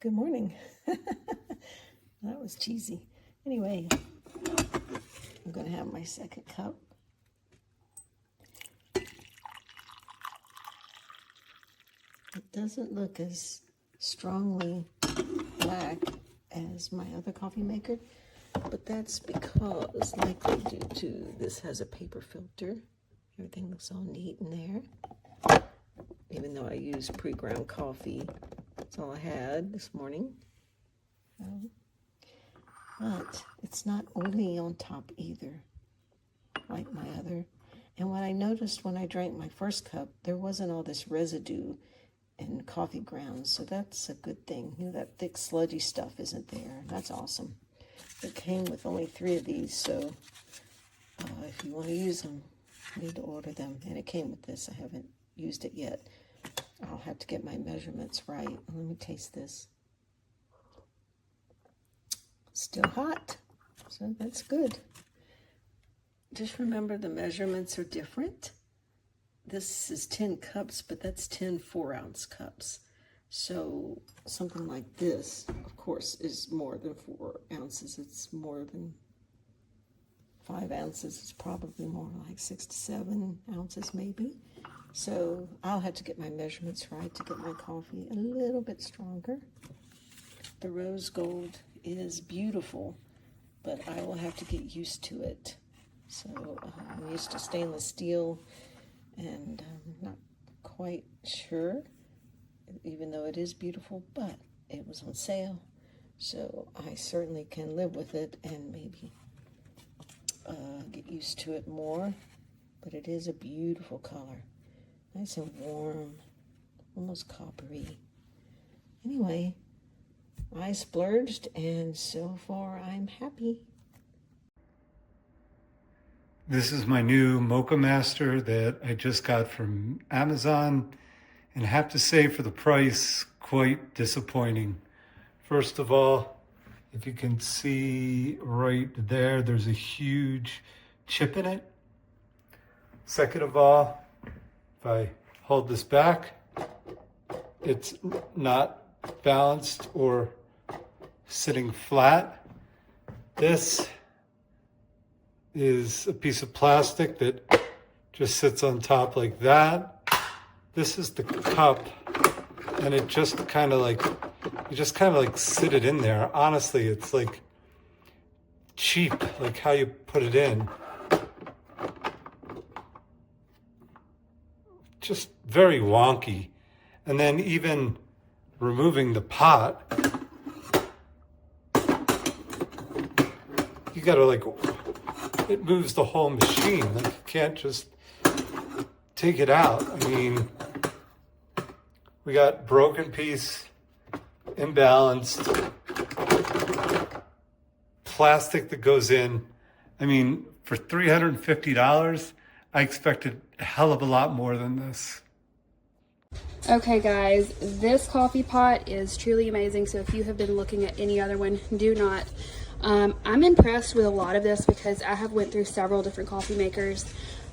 Good morning. That was cheesy. Anyway, I'm going to have my second cup. It doesn't look as strongly black as my other coffee maker, but that's because, likely due to this has a paper filter. Everything looks all neat in there. Even though I use pre-ground coffee, that's all I had this morning. But it's not oily on top either, like my other. And what I noticed when I drank my first cup, there wasn't all this residue in coffee grounds, so that's a good thing. You know, that thick sludgy stuff isn't there. That's awesome. It came with only 3 of these, so if you want to use them, you need to order them. And it came with this. I haven't used it yet. I'll have to get my measurements right. Let me taste this. Still hot, so that's good. Just remember the measurements are different. This is 10 cups, but that's 10 4-ounce cups. So something like this, of course, is more than 4 ounces. It's more than 5 ounces. It's probably more like 6 to 7 ounces maybe. So I'll have to get my measurements right to get my coffee a little bit stronger. The rose gold is beautiful, but I will have to get used to it. So I'm used to stainless steel, and I'm not quite sure, even though it is beautiful, but it was on sale, so I certainly can live with it and maybe get used to it more. But it is a beautiful color, nice and warm, almost coppery. Anyway, I splurged, and so far I'm happy. This is my new Moccamaster that I just got from Amazon, and I have to say, for the price, quite disappointing. First of all, if you can see right there, there's a huge chip in it. Second of all, if I hold this back, it's not balanced or sitting flat. This is a piece of plastic that just sits on top like that. This is the cup, and it just kind of like, you just kind of like sit it in there. Honestly, it's like cheap, like how you put it in. Just very wonky. And then even removing the pot, you gotta like, it moves the whole machine. Like, you can't just take it out. I mean, we got broken piece, imbalanced, plastic that goes in. I mean, for $350, I expected a hell of a lot more than this. Okay guys, this coffee pot is truly amazing, so if you have been looking at any other one, do not. I'm impressed with a lot of this because I have went through several different coffee makers.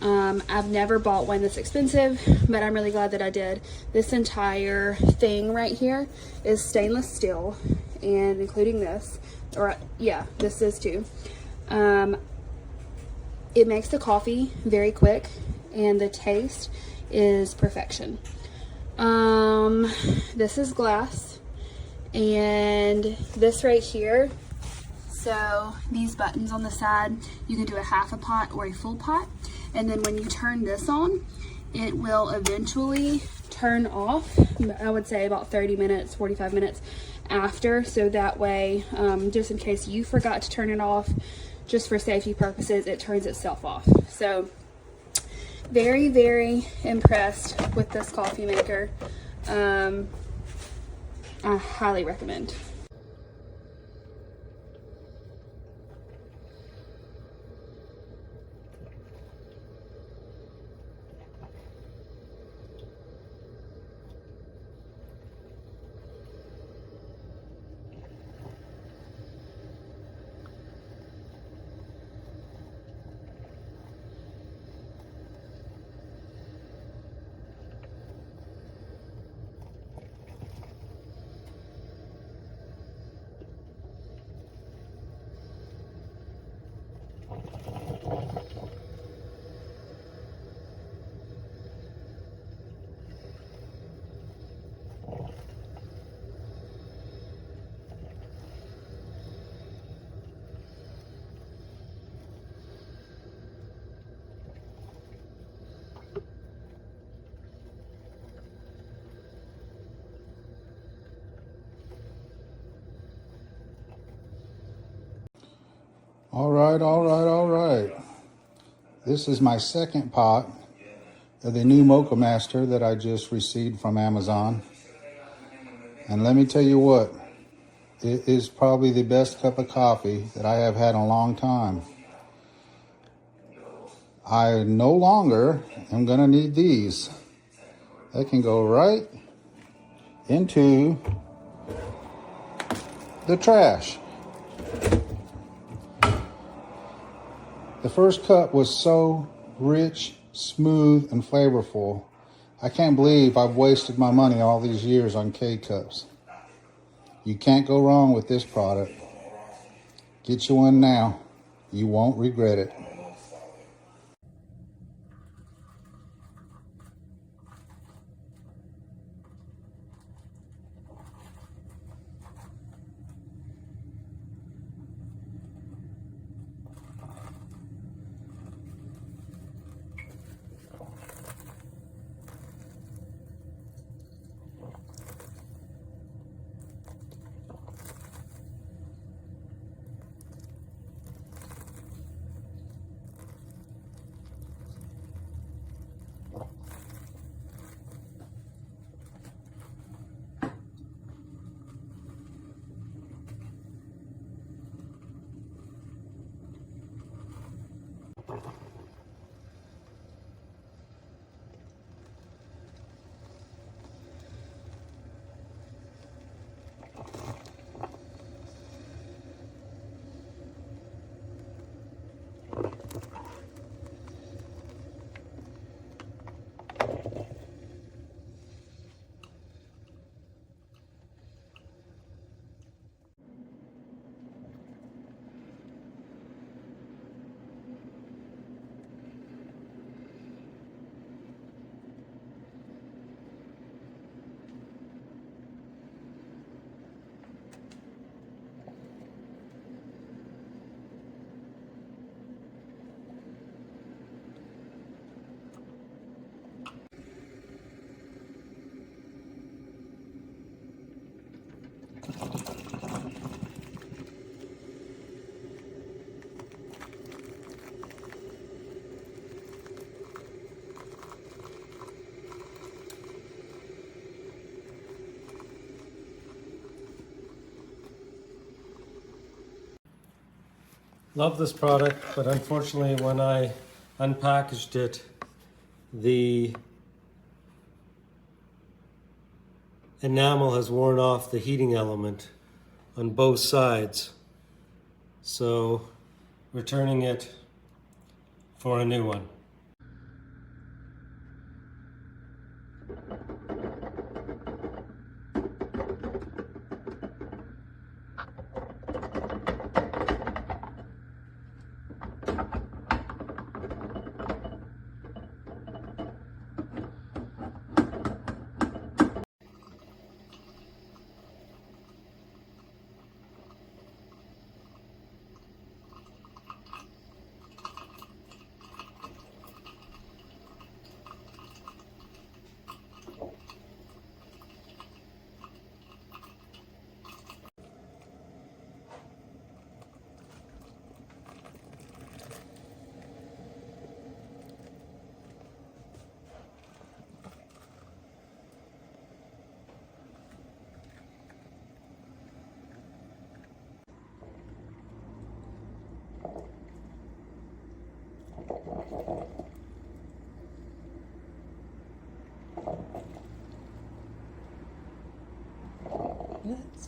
I've never bought one this expensive, but I'm really glad that I did. This entire thing right here is stainless steel, and including this, or yeah, this is too. It makes the coffee very quick, and the taste is perfection. This is glass, and this right here, so these buttons on the side, you can do a half a pot or a full pot, and then when you turn this on, it will eventually turn off. I would say about 30 minutes, 45 minutes after, so that way, just in case you forgot to turn it off, just for safety purposes, it turns itself off. So very, very impressed with this coffee maker. I highly recommend. All right, all right, all right. This is my second pot of the new Moccamaster that I just received from Amazon. And let me tell you what, it is probably the best cup of coffee that I have had in a long time. I no longer am gonna need these. They can go right into the trash. The first cup was so rich, smooth, and flavorful. I can't believe I've wasted my money all these years on K-Cups. You can't go wrong with this product. Get you one now. You won't regret it. Love this product, but unfortunately when I unpackaged it, the enamel has worn off the heating element on both sides. So returning it for a new one. Let's